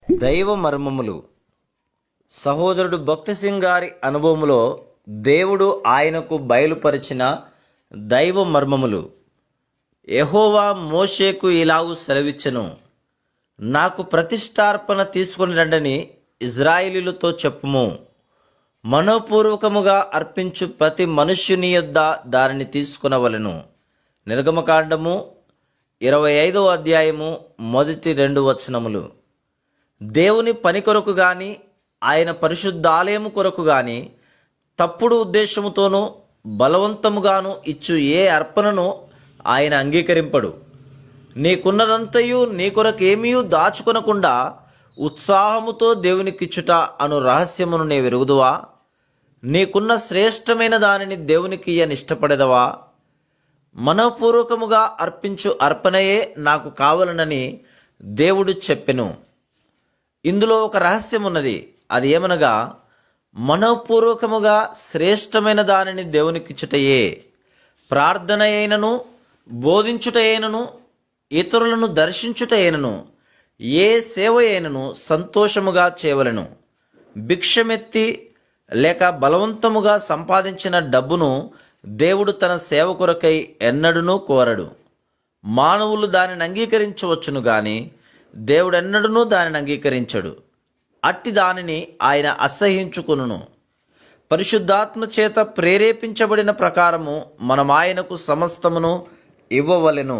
దైవ మర్మములు. సహోదరుడు భక్తి సింగ్ గారి అనుభవంలో దేవుడు ఆయనకు బయలుపరిచిన దైవ మర్మములు. యెహోవా మోషేకు ఇలాగు సెలవిచ్చెను, నాకు ప్రతిష్టార్పణ తీసుకొని రండని ఇజ్రాయేలీలతో చెప్పుము. మనోపూర్వకముగా అర్పించు ప్రతి మనుష్యుని యొద్ద దానిని తీసుకొనవలెను. నిర్గమకాండము 25వ అధ్యాయము మొదటి 2 వచనములు. దేవుని పని కొరకు గాని, ఆయన పరిశుద్ధాలయము కొరకు గాని, తప్పుడు ఉద్దేశముతోనూ బలవంతముగాను ఇచ్చు ఏ అర్పణను ఆయన అంగీకరింపడు. నీకున్నదంతయు నీ కొరకేమీ దాచుకొనకుండా ఉత్సాహముతో దేవునికిచ్చుట అను రహస్యమును నీ వెరుగుదువా? నీకున్న శ్రేష్టమైన దానిని దేవునికి ఇష్టపడెదవా? మనఃపూర్వకముగా అర్పించు అర్పణయే నాకు కావలనని దేవుడు చెప్పెను. ఇందులో ఒక రహస్యం ఉన్నది. అది ఏమనగా, మనఃపూర్వకముగా శ్రేష్టమైన దానిని దేవునికిచ్చుటయే. ప్రార్థన అయినను, బోధించుట అయినను, ఇతరులను దర్శించుట అయినను, ఏ సేవ అయినను సంతోషముగా చేయవలెను. భిక్షమెత్తి లేక బలవంతముగా సంపాదించిన డబ్బును దేవుడు తన సేవ కొరకై ఎన్నడూనూ కోరడు. మానవులు దానిని అంగీకరించవచ్చును గాని దేవుడెన్నడూనూ దానిని అంగీకరించడు. అట్టి దానిని ఆయన అసహ్యించుకొనును. పరిశుద్ధాత్మ చేత ప్రేరేపించబడిన ప్రకారము మనం ఆయనకు సమస్తమును ఇవ్వవలెను.